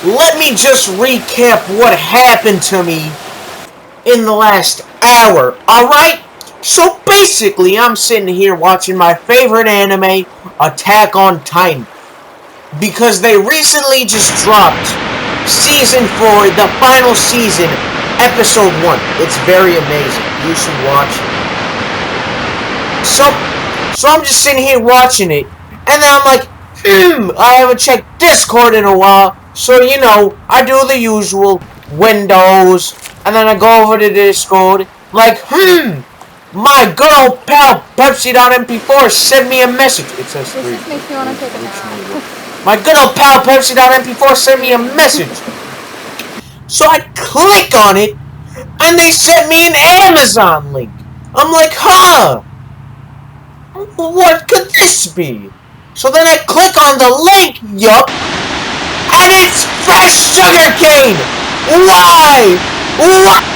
let me just recap what happened to me in the last hour, alright? So basically, I'm sitting here watching my favorite anime, Attack on Titan, because they recently just dropped Season 4, the final season, Episode 1. It's very amazing. You should watch it. So I'm just sitting here watching it, and then I'm like, I haven't checked Discord in a while, so I do the usual Windows, and then I go over to Discord, like, my girl pal Pepsi.mp4 sent me a message. It says This three. just makes me want to take a nap. My good old pal Pepsi.mp4 sent me a message. So I click on it, and they sent me an Amazon link. I'm like, what could this be? So then I click on the link, yup, and it's fresh sugarcane! Why? Why?